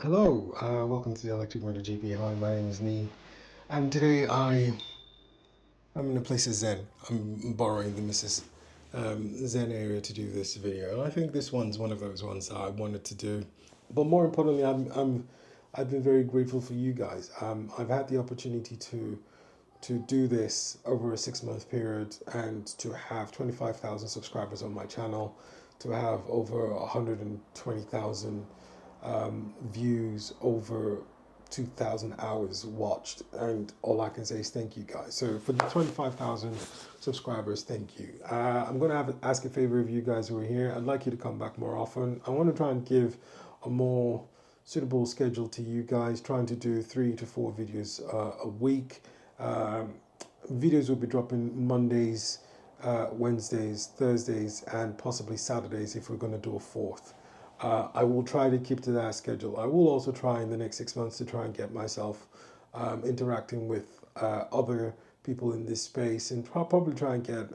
Hello, welcome to the ElectricmotorGP. Hi, my name is Nee, and today I'm in a place of Zen. I'm borrowing the Mrs. Zen area to do this video. I think this one's one of those ones that I wanted to do, but more importantly, I've been very grateful for you guys. I've had the opportunity to do this over a 6 month period and to have 25,000 subscribers on my channel, to have over 120,000 views, over 2,000 hours watched, and all I can say is thank you guys. So for the 25,000 subscribers, thank you. I'm going to ask a favor of you guys who are here. I'd like you to come back more often. I want to try and give a more suitable schedule to you guys, trying to do 3 to 4 videos a week. Videos will be dropping Mondays, Wednesdays, Thursdays, and possibly Saturdays if we're going to do a fourth. I will try to keep to that schedule. I will also try in the next 6 months to try and get myself interacting with other people in this space, and probably try and get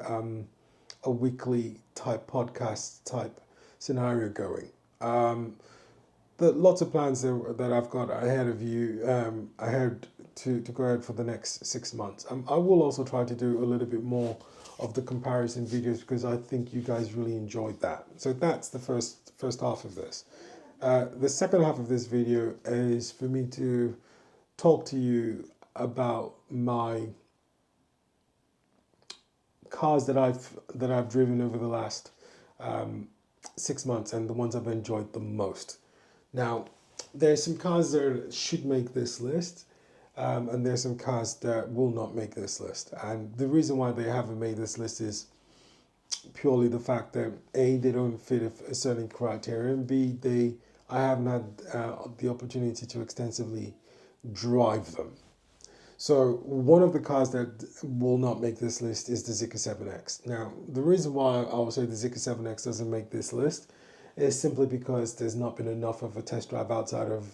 a weekly type podcast type scenario going. Lots of plans that I've got ahead of you, ahead to go ahead for the next 6 months. I will also try to do a little bit more of the comparison videos because I think you guys really enjoyed that. So that's the first half of this. The second half of this video is for me to talk to you about my cars that I've driven over the last 6 months and the ones I've enjoyed the most. Now, there's some cars that should make this list, and there's some cars that will not make this list. And the reason why they haven't made this list is purely the fact that A, they don't fit a certain criteria, and B, I haven't had the opportunity to extensively drive them. So one of the cars that will not make this list is the Zeekr 7X. Now, the reason why I will say the Zeekr 7X doesn't make this list is simply because there's not been enough of a test drive outside of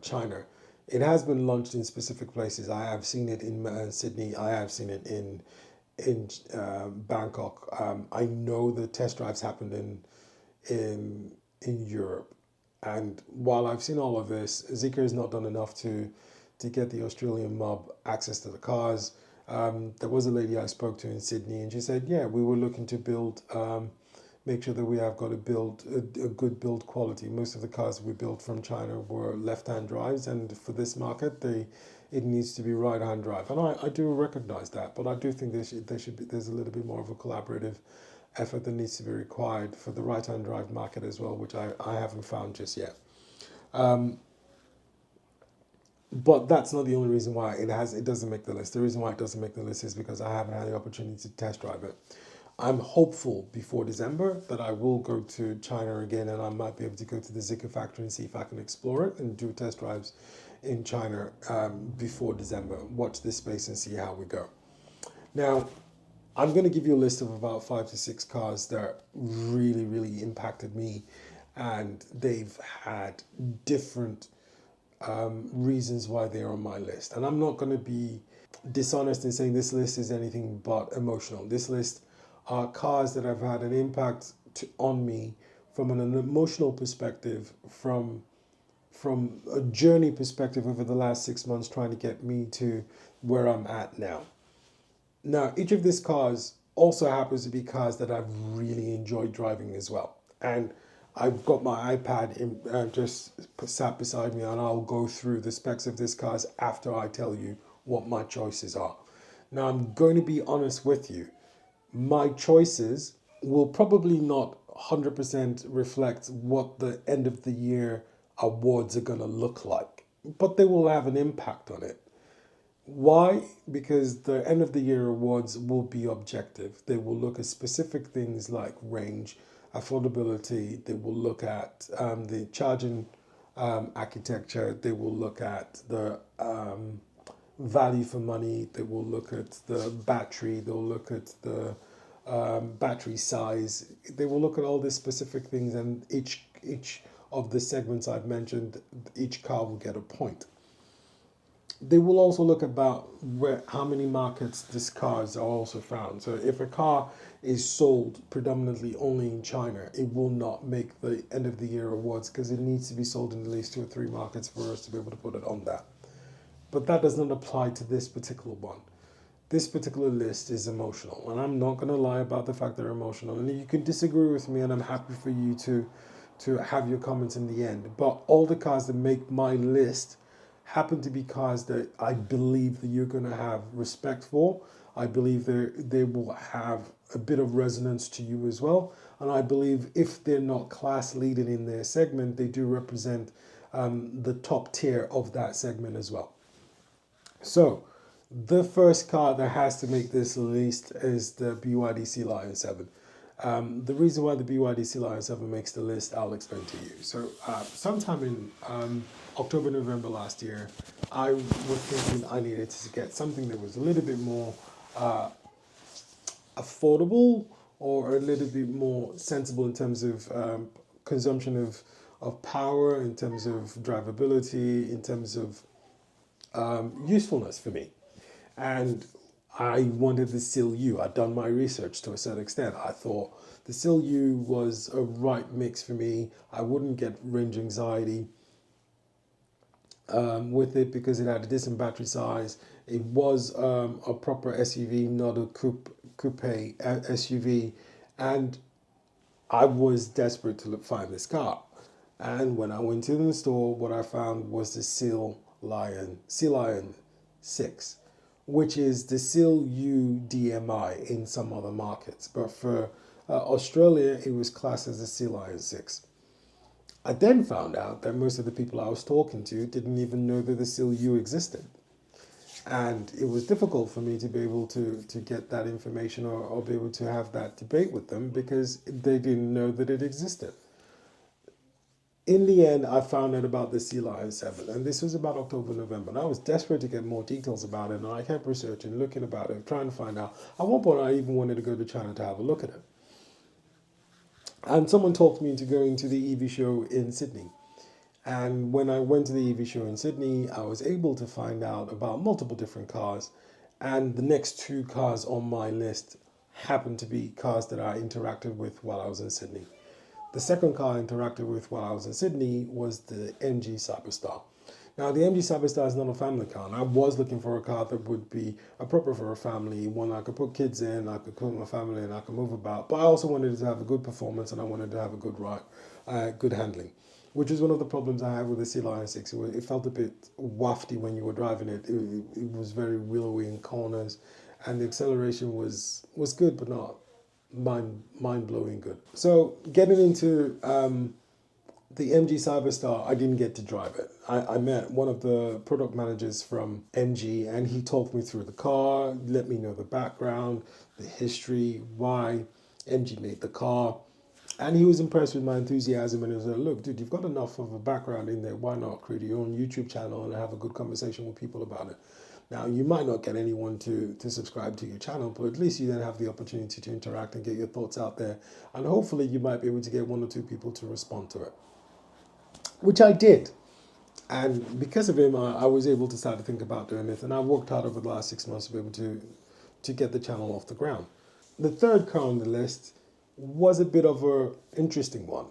China. It has been launched in specific places. I have seen it in Sydney. I have seen it in Bangkok. I know the test drives happened in Europe. And while I've seen all of this, Zeekr has not done enough to get the Australian mob access to the cars. There was a lady I spoke to in Sydney, and she said, yeah, we were looking to build, make sure that we have got to build a good build quality. Most of the cars we built from China were left-hand drives, and for this market, it needs to be right-hand drive. And I do recognize that, but I do think there's a little bit more of a collaborative effort that needs to be required for the right-hand drive market as well, which I haven't found just yet. But that's not the only reason why it doesn't make the list. The reason why it doesn't make the list is because I haven't had the opportunity to test drive it. I'm hopeful before December that I will go to China again, and I might be able to go to the Zeekr factory and see if I can explore it and do test drives in China before December. Watch this space and see how we go. Now, I'm going to give you a list of about 5 to 6 cars that really, really impacted me, and they've had different reasons why they're on my list. And I'm not going to be dishonest in saying this list is anything but emotional. This list are cars that have had an impact on me from an emotional perspective, from a journey perspective over the last 6 months, trying to get me to where I'm at now. Now, each of these cars also happens to be cars that I've really enjoyed driving as well. And I've got my iPad just sat beside me, and I'll go through the specs of these cars after I tell you what my choices are. Now, I'm going to be honest with you. My choices will probably not 100% reflect what the end of the year awards are going to look like, but they will have an impact on it. Why? Because the end of the year awards will be objective. They will look at specific things like range, affordability. They will look at the charging architecture. They will look at the value for money. They will look at the battery. They'll look at the battery size. They will look at all these specific things, and each of the segments I've mentioned, each car will get a point. They will also look about how many markets these cars are also found. So if a car is sold predominantly only in China, it will not make the end of the year awards because it needs to be sold in at least 2 or 3 markets for us to be able to put it on that. But that does not apply to this particular one. This particular list is emotional, and I'm not going to lie about the fact they're emotional. And you can disagree with me, and I'm happy for you to have your comments in the end. But all the cars that make my list happen to be cars that I believe that you're going to have respect for. I believe they will have a bit of resonance to you as well. And I believe if they're not class leading in their segment, they do represent the top tier of that segment as well. So the first car that has to make this list is the BYD Sealion 7. The reason why the BYD Sealion 7 makes the list, I'll explain to you. So sometime in October, November last year, I was thinking I needed to get something that was a little bit more affordable or a little bit more sensible in terms of consumption of power, in terms of drivability, in terms of usefulness for me. And I wanted the Seal U. I'd done my research to a certain extent. I thought the Seal U was a right mix for me. I wouldn't get range anxiety with it because it had a decent battery size. It was a proper SUV, not a coupe SUV. And I was desperate to find this car. And when I went to the store, what I found was the Sealion 6, which is the Seal U DMI in some other markets. But for Australia, it was classed as the Sealion 6. I then found out that most of the people I was talking to didn't even know that the Seal U existed. And it was difficult for me to be able to get that information or be able to have that debate with them because they didn't know that it existed. In the end, I found out about the Sealion 7, and this was about October, November, and I was desperate to get more details about it, and I kept researching, looking about it, trying to find out. At one point, I even wanted to go to China to have a look at it. And someone talked me into going to the EV show in Sydney. And when I went to the EV show in Sydney, I was able to find out about multiple different cars, and the next 2 cars on my list happened to be cars that I interacted with while I was in Sydney. The second car I interacted with while I was in Sydney was the MG Cyberstar. Now, the MG Cyberstar is not a family car, and I was looking for a car that would be appropriate for a family, one I could put kids in, I could put my family in, I could move about, but I also wanted it to have a good performance and I wanted to have a good ride, good handling, which is one of the problems I have with the Sealion 6. It felt a bit wafty when you were driving it. It was very willowy in corners, and the acceleration was good, but not mind-blowing good. So getting into the MG Cyberstar, I didn't get to drive it. I met one of the product managers from MG, and he talked me through the car, let me know the background, the history, why MG made the car. And he was impressed with my enthusiasm, and he was like, look, dude, you've got enough of a background in there. Why not create your own YouTube channel and have a good conversation with people about it? Now, you might not get anyone to subscribe to your channel, but at least you then have the opportunity to interact and get your thoughts out there. And hopefully you might be able to get 1 or 2 people to respond to it, which I did. And because of him, I was able to start to think about doing it. And I worked hard over the last 6 months to be able to get the channel off the ground. The third car on the list was a bit of an interesting one.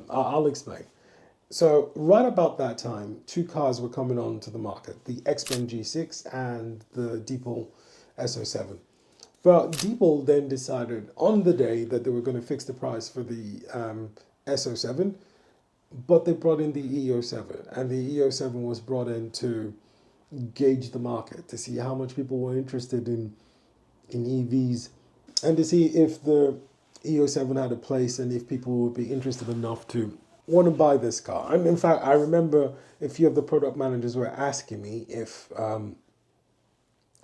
I'll explain. So right about that time, 2 cars were coming onto the market, the XPeng G6 and the Deepal E07. But Deepal then decided on the day that they were going to fix the price for the S07, but they brought in the E07, and the E07 was brought in to gauge the market, to see how much people were interested in EVs, and to see if the E07 had a place and if people would be interested enough to want to buy this car. And in fact, I remember a few of the product managers were asking me if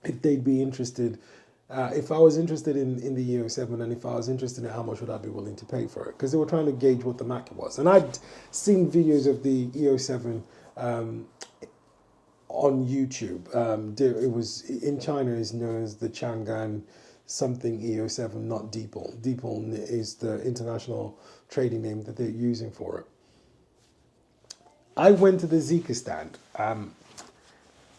they'd be interested, if I was interested in the E07, and if I was interested in how much would I be willing to pay for it, because they were trying to gauge what the market was. And I'd seen videos of the E07 on YouTube. It was in China is known as the Chang'an something E07, not Deepal. Deepal is the international trading name that they're using for it. I went to the Zeekr stand.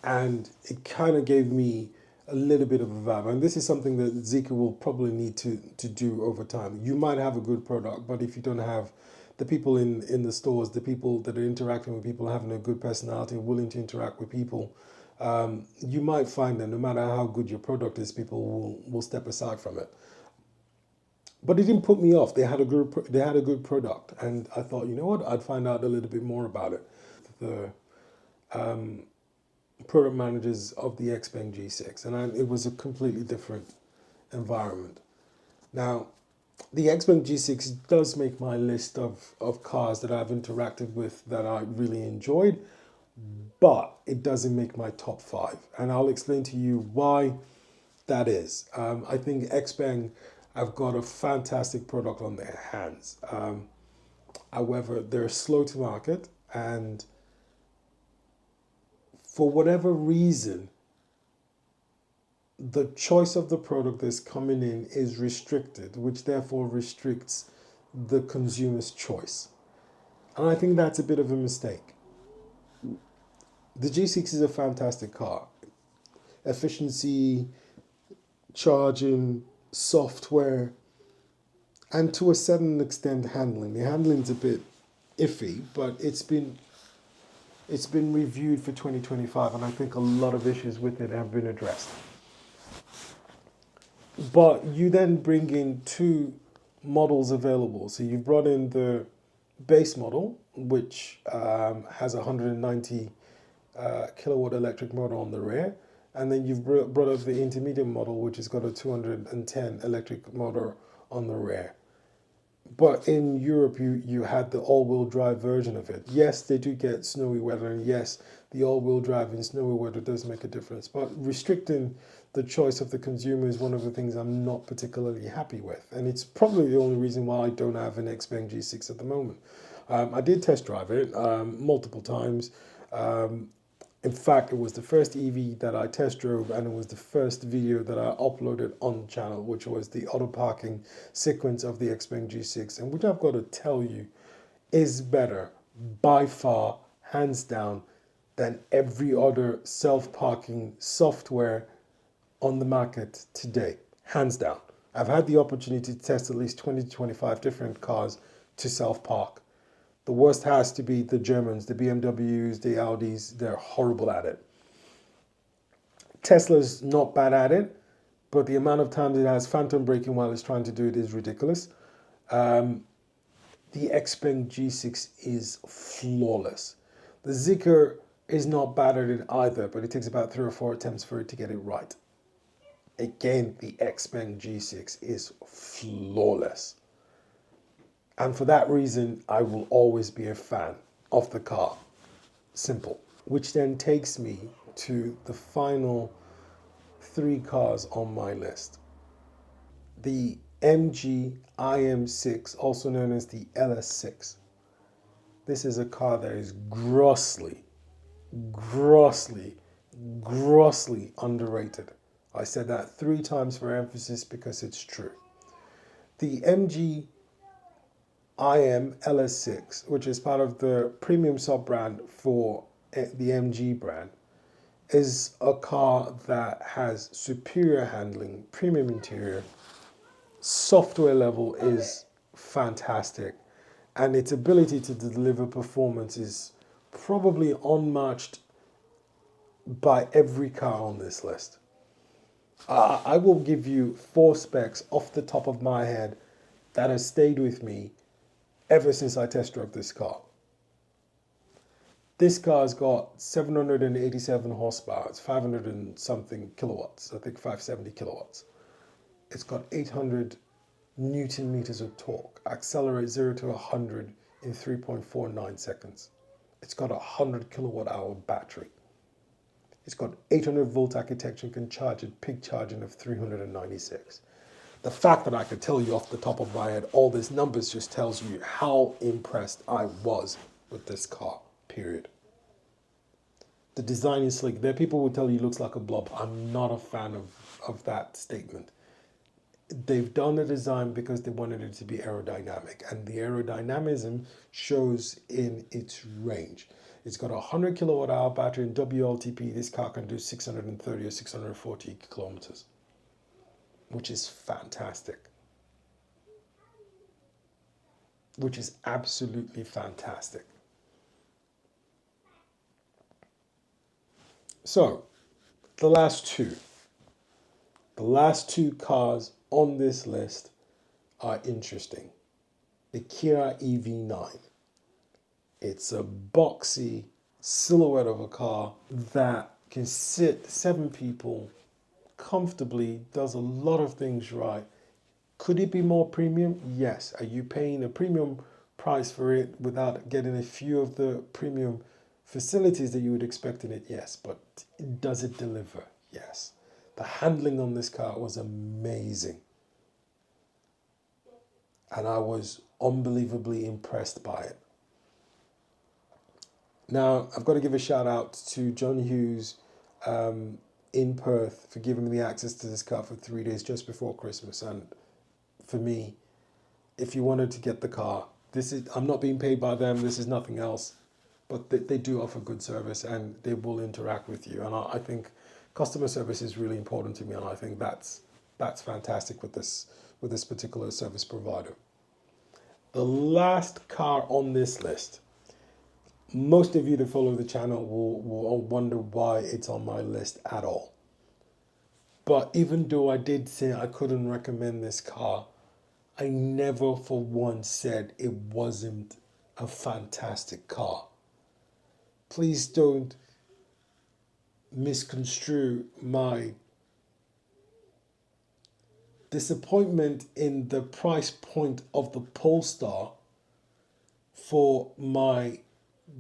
and it kind of gave me a little bit of a vibe. And this is something that Zeekr will probably need to do over time. You might have a good product, but if you don't have the people in the stores, the people that are interacting with people, having a good personality, willing to interact with people, you might find that no matter how good your product is, people will step aside from it. But it didn't put me off. They had a good product, and I thought, you know what, I'd find out a little bit more about it. The product managers of the XPeng G6, and it was a completely different environment. Now, the XPeng G6 does make my list of cars that I've interacted with that I really enjoyed, but it doesn't make my top 5. And I'll explain to you why that is. I think XPeng have got a fantastic product on their hands. However, they're slow to market, and for whatever reason, the choice of the product that's coming in is restricted, which therefore restricts the consumer's choice. And I think that's a bit of a mistake. The G6 is a fantastic car. Efficiency, charging, software, and to a certain extent handling. The handling's a bit iffy, but it's been reviewed for 2025, and I think a lot of issues with it have been addressed. But you then bring in 2 models available. So you've brought in the base model, which has a 190 kilowatt electric motor on the rear, and then you've brought up the intermediate model, which has got a 210 electric motor on the rear. But in Europe, you had the all-wheel drive version of it. Yes, they do get snowy weather, and yes, the all-wheel drive in snowy weather does make a difference. But restricting the choice of the consumer is one of the things I'm not particularly happy with. And it's probably the only reason why I don't have an XPeng G6 at the moment. I did test drive it multiple times. In fact, it was the first EV that I test drove, and it was the first video that I uploaded on the channel, which was the auto parking sequence of the XPeng G6, and which I've got to tell you is better by far, hands down, than every other self-parking software on the market today. Hands down. I've had the opportunity to test at least 20 to 25 different cars to self-park. The worst has to be the Germans, the BMWs, the Audis. They're horrible at it. Tesla's not bad at it, but the amount of times it has phantom braking while it's trying to do it is ridiculous. The XPeng G6 is flawless. The Zeekr is not bad at it either, but it takes about 3 or 4 attempts for it to get it right. Again, the XPeng G6 is flawless. And for that reason, I will always be a fan of the car. Simple. Which then takes me to the final 3 cars on my list. The MG IM6, also known as the LS6. This is a car that is grossly underrated. I said that 3 times for emphasis because it's true. The MG IM LS6, which is part of the premium sub-brand for the MG brand, is a car that has superior handling, premium interior, software level is fantastic, and its ability to deliver performance is probably unmatched by every car on this list. I will give you 4 specs off the top of my head that has stayed with me ever since I test drove this car. This car's got 787 horsepower, it's 500 and something kilowatts, I think 570 kilowatts. It's got 800 Newton meters of torque, accelerates 0 to 100 in 3.49 seconds. It's got a 100 kilowatt hour battery. It's got 800 volt architecture and can charge at peak charging of 396. The fact that I could tell you off the top of my head all these numbers just tells you how impressed I was with this car, period. The design is slick. There are people who tell you it looks like a blob. I'm not a fan of that statement. They've done the design because they wanted it to be aerodynamic, and the aerodynamism shows in its range. It's got a 100 kilowatt hour battery and WLTP. This car can do 630 or 640 kilometers, which is fantastic. Which is absolutely fantastic. So, the last two cars on this list are interesting. The Kia EV9. It's a boxy silhouette of a car that can sit 7 people comfortably, does a lot of things right. Could it be more premium? Yes. Are you paying a premium price for it without getting a few of the premium facilities that you would expect in it? Yes. But does it deliver? Yes. The handling on this car was amazing. And I was unbelievably impressed by it. Now, I've got to give a shout out to John Hughes in Perth for giving me the access to this car for 3 days just before Christmas. And for me, if you wanted to get the car, I'm not being paid by them, this is nothing else, but they do offer good service and they will interact with you. And I think customer service is really important to me, and I think that's fantastic with this particular service provider. The last car on this list, most of you that follow the channel will wonder why it's on my list at all. But even though I did say I couldn't recommend this car, I never for once said it wasn't a fantastic car. Please don't misconstrue my disappointment in the price point of the Polestar for my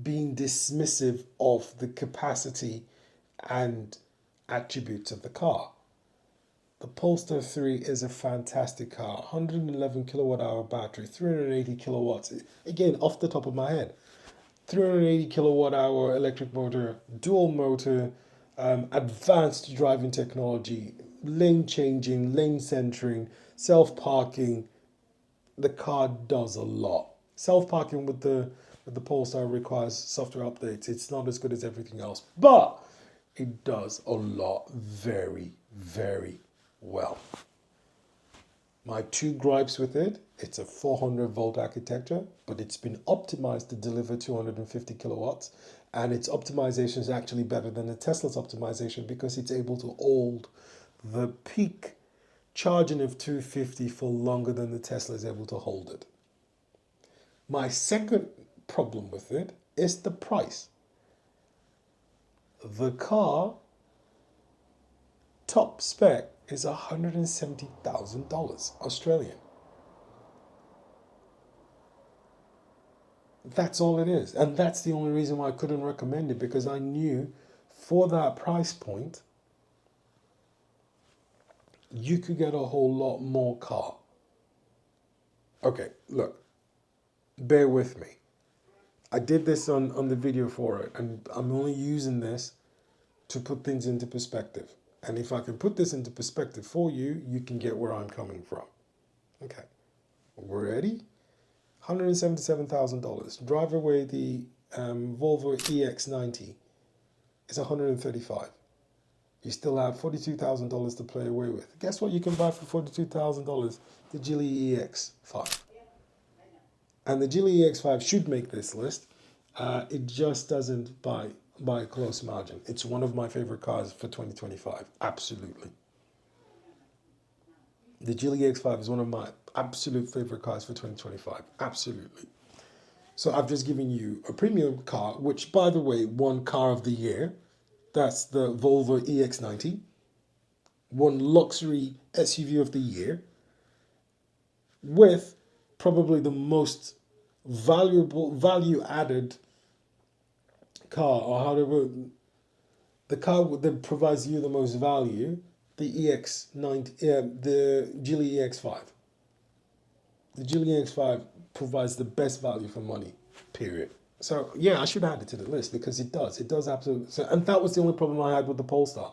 being dismissive of the capacity and attributes of the car. The Polestar 3 is a fantastic car. 111 kilowatt hour battery, 380 kilowatts. Again, off the top of my head. 380 kilowatt hour electric motor, dual motor, advanced driving technology, lane changing, lane centering, self-parking. The car does a lot. Self-parking with the Polestar requires software updates. It's not as good as everything else, but it does a lot very, very well. My two gripes with it: it's a 400 volt architecture, but it's been optimized to deliver 250 kilowatts, and its optimization is actually better than the Tesla's optimization because it's able to hold the peak charging of 250 for longer than the Tesla is able to hold it. My second problem with it is the price. The car top spec is $170,000 Australian. That's all it is. And that's the only reason why I couldn't recommend it, because I knew for that price point, you could get a whole lot more car. Okay, look, bear with me. I did this on the video for it, and I'm only using this to put things into perspective. And if I can put this into perspective for you, you can get where I'm coming from. Okay, we're ready? $177,000. Drive away the Volvo EX90. It's $135,000. You still have $42,000 to play away with. Guess what you can buy for $42,000? The Geely EX5. And the Geely EX5 should make this list. It just doesn't by a close margin. It's one of my favorite cars for 2025. Absolutely. The Geely EX5 is one of my absolute favorite cars for 2025. Absolutely. So I've just given you a premium car, which, by the way, won Car of the Year. That's the Volvo EX90. Won Luxury SUV of the Year. With probably the most value-added car, or however, the car that provides you the most value, the EX90, the Geely EX5. The Geely EX5 provides the best value for money, period. So yeah, I should add it to the list because it does. It does absolutely. So, and that was the only problem I had with the Polestar.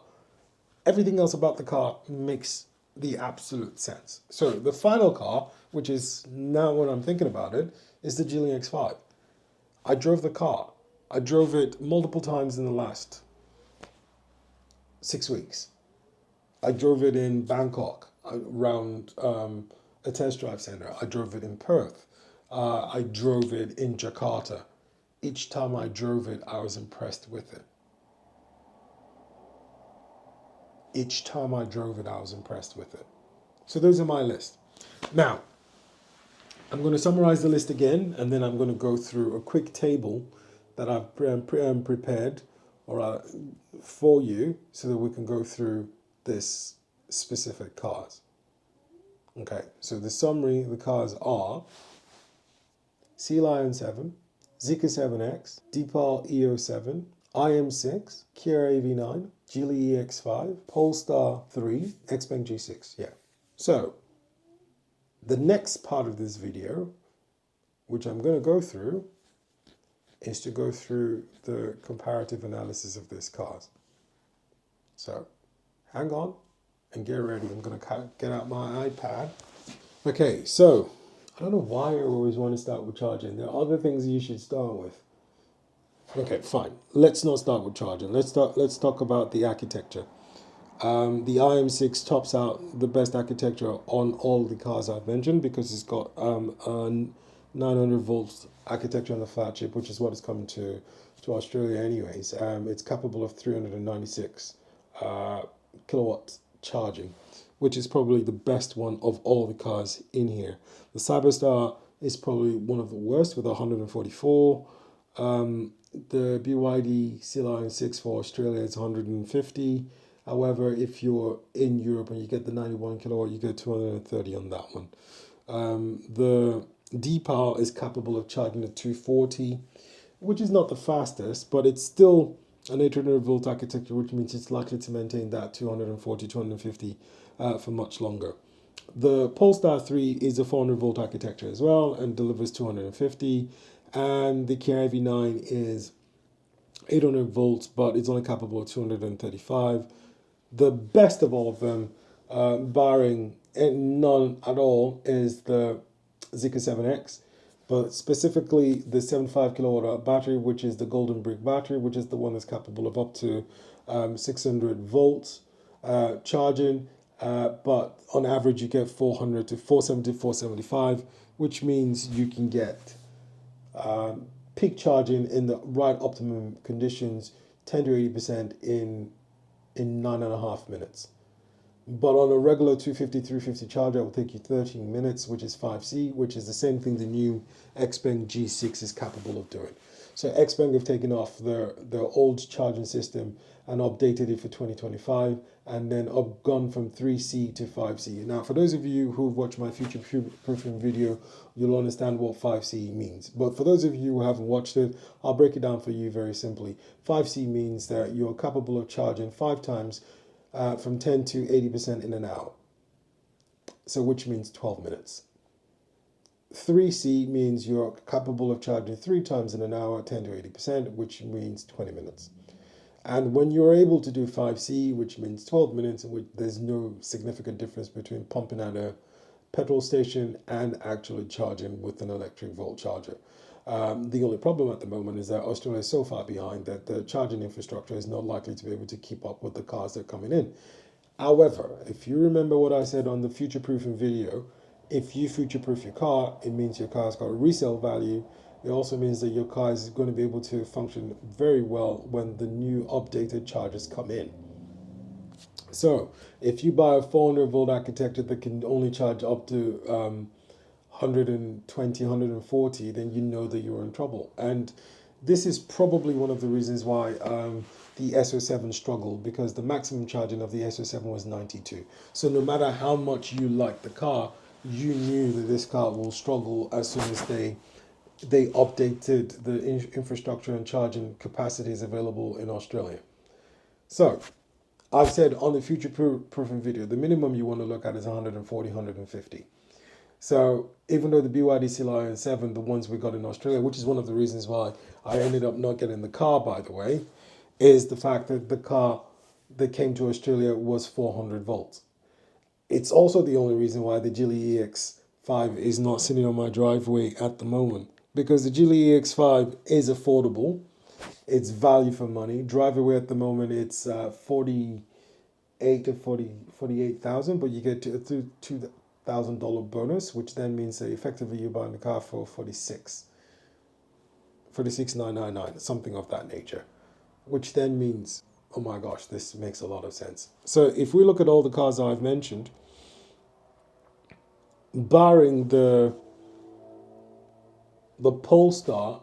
Everything else about the car makes the absolute sense. So the final car, which is now when I'm thinking about it, is the Geely X5. I drove the car. I drove it multiple times in the last 6 weeks. I drove it in Bangkok around a test drive center. I drove it in Perth. I drove it in Jakarta. Each time I drove it, I was impressed with it. Each time I drove it, I was impressed with it. So those are my list. Now, I'm going to summarize the list again, and then I'm going to go through a quick table that I've prepared for you so that we can go through this specific cars. Okay, so the summary of the cars are Sealion 7, Zeekr 7X, Deepal E07, IM6, Kia AV9, Geely EX5, Polestar 3, XPeng G6. Yeah. So the next part of this video, which I'm going to go through, is to go through the comparative analysis of these cars. So hang on and get ready. I'm going to get out my iPad. Okay, so I don't know why I always want to start with charging. There are other things you should start with. Okay, fine. Let's not start with charging. Let's talk about the architecture. The IM6 tops out the best architecture on all the cars I've mentioned because it's got a 900 volts architecture on the flat chip, which is what is coming to Australia anyways. It's capable of 396 kilowatts charging, which is probably the best one of all the cars in here. The Cyberstar is probably one of the worst with 144. The BYD Sealion 6 for Australia is 150. However, if you're in Europe and you get the 91 kilowatt, you get 230 on that one. The Deepal is capable of charging at 240, which is not the fastest, but it's still an 800 volt architecture, which means it's likely to maintain that 240, 250 for much longer. The Polestar 3 is a 400 volt architecture as well and delivers 250. And the Kia AV9 is 800 volts, but it's only capable of 235. The best of all of them, barring none at all, is the Zeekr 7X, but specifically the 75 kilowatt hour battery, which is the golden brick battery, which is the one that's capable of up to 600 volts charging. But on average, you get 400 to 470, 475, which means you can get peak charging in the right optimum conditions, 10 to 80% in 9.5 minutes. But on a regular 250, 350 charger, it will take you 13 minutes, which is 5C, which is the same thing the new XPeng G6 is capable of doing. So XPeng have taken off their old charging system and updated it for 2025, and then gone from 3C to 5C. Now, for those of you who've watched my future-proofing video, you'll understand what 5C means. But for those of you who haven't watched it, I'll break it down for you very simply. 5C means that you're capable of charging 5 times from 10 to 80% in an hour. So which means 12 minutes. 3C means you're capable of charging 3 times in an hour, 10 to 80%, which means 20 minutes. And when you're able to do 5C, which means 12 minutes, in which there's no significant difference between pumping at a petrol station and actually charging with an electric volt charger. The only problem at the moment is that Australia is so far behind that the charging infrastructure is not likely to be able to keep up with the cars that are coming in. However, if you remember what I said on the future-proofing video, if you future-proof your car, it means your car's got a resale value. It also means that your car is going to be able to function very well when the new updated chargers come in. So if you buy a 400 volt architecture that can only charge up to 120, 140, then you know that you're in trouble. And this is probably one of the reasons why the S07 struggled, because the maximum charging of the S07 was 92. So no matter how much you like the car, you knew that this car will struggle as soon as they updated the infrastructure and charging capacities available in Australia. So I've said on the future-proofing video, the minimum you want to look at is 140, 150. So even though the BYD Sealion 7, the ones we got in Australia, which is one of the reasons why I ended up not getting the car, by the way, is the fact that the car that came to Australia was 400 volts. It's also the only reason why the Geely EX5 is not sitting on my driveway at the moment, because the Geely EX5 is affordable. It's value for money. Drive away at the moment, it's 48 to 48,000, but you get to a $2,000 bonus, which then means that effectively you're buying the car for 46,999, something of that nature, which then means, oh my gosh, this makes a lot of sense. So if we look at all the cars I've mentioned, barring the Polestar,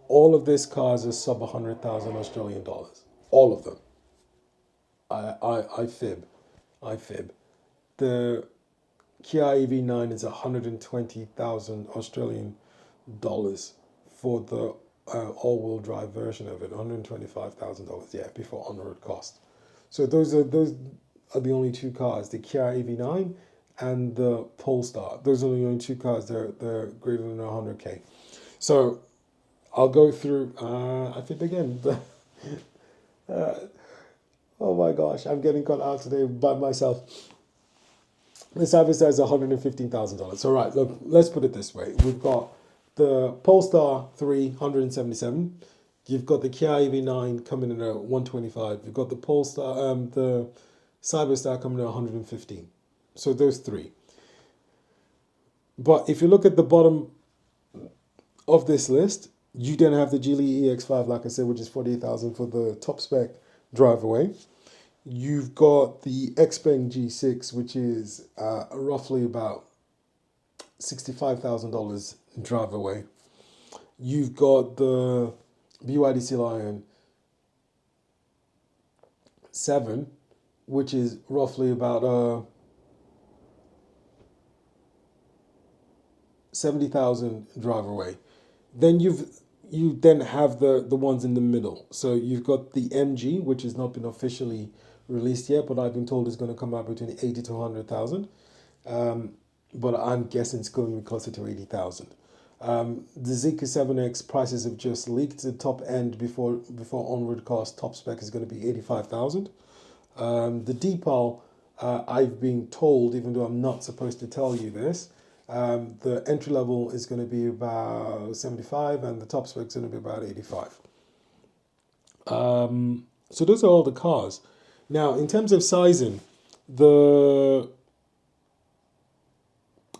all of these cars are sub 100,000 Australian dollars. All of them. I fib. The Kia EV9 is 120,000 Australian dollars for the all-wheel drive version of it. $125,000, yeah, before on-road cost. So those are the only two cars: the Kia EV9 and the Polestar. Those are the only two cars. They're greater than 100K. So I'll go through. I fib again. Oh my gosh, I'm getting caught out today by myself. The Cyberster is $115,000. So right, look, let's put it this way. We've got the Polestar 3, 177. You've got the Kia EV9 coming in at 125. You've got the Polestar, the Cyberstar coming in at 115. So those three. But if you look at the bottom of this list, you then have the Geely EX5, like I said, which is 48,000 for the top spec drive away. You've got the XPeng G6, which is roughly about $65,000 drive away. You've got the BYD Sealion 7, which is roughly about 70,000 drive away. Then you then have the ones in the middle. So you've got the MG, which has not been officially released yet, but I've been told it's going to come out between 80 to 100,000. But I'm guessing it's going to be closer to 80,000. The Zeekr 7X prices have just leaked. The top end before onward cost top spec is going to be 85,000. The Deepal, I've been told, even though I'm not supposed to tell you this, the entry level is going to be about 75 and the top spec is going to be about 85. So those are all the cars. Now, in terms of sizing, the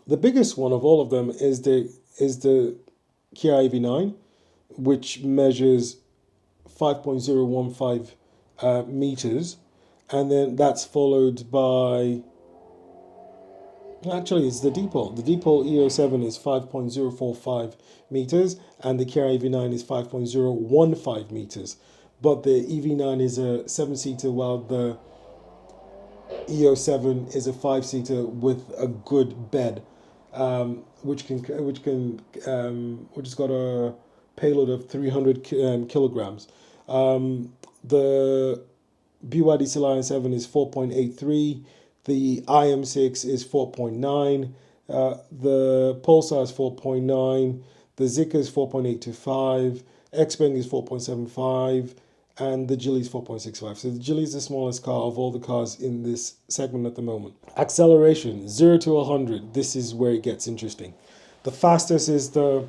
biggest one of all of them is the Kia EV9, which measures 5.015 meters, and then that's followed by, actually it's the Deepal. The Deepal E07 is 5.045 meters, and the Kia EV9 is 5.015 meters. But the EV9 is a 7-seater, while the E07 is a 5-seater with a good bed, which has got a payload of 300 kilograms. The BYD Sealion 7 is 4.83. The IM6 is 4.9. The Polestar is 4.9. The Zeekr is 4.825. XPeng is 4.75. And the Geely is 4.65. So the Geely is the smallest car of all the cars in this segment at the moment. Acceleration, 0 to 100. This is where it gets interesting. The fastest is the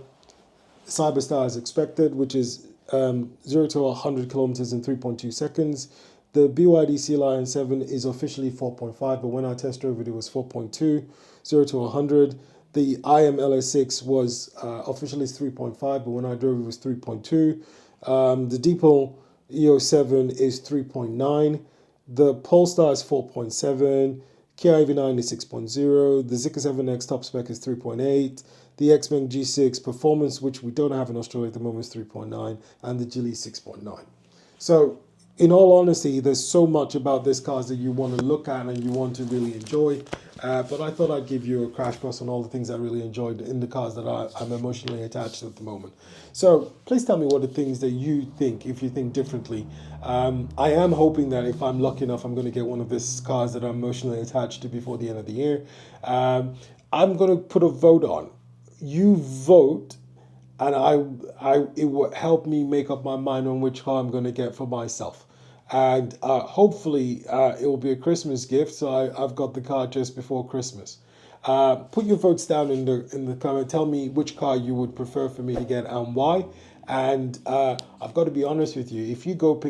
Cyberstar as expected, which is 0 to 100 kilometers in 3.2 seconds. The BYD Sealion 7 is officially 4.5, but when I test drove it, it was 4.2, 0 to 100. The MLRP was officially 3.5, but when I drove it was 3.2. The Deepal E07 is 3.9. The Polestar is 4.7. Kia EV9 is 6.0. The Zeekr 7X top spec is 3.8. The XPeng G6 performance, which we don't have in Australia at the moment, is 3.9. And the Geely 6.9. So, in all honesty, there's so much about this car that you want to look at and you want to really enjoy. But I thought I'd give you a crash course on all the things I really enjoyed in the cars that I'm emotionally attached to at the moment. So please tell me what the things that you think, if you think differently. I am hoping that if I'm lucky enough, I'm going to get one of these cars that I'm emotionally attached to before the end of the year. I'm going to put a vote on. You vote, and it will help me make up my mind on which car I'm going to get for myself. And hopefully it will be a Christmas gift, so I've got the car just before Christmas. Put your votes down in the comment. Tell me which car you would prefer for me to get and why. And I've got to be honest with you, if you go pick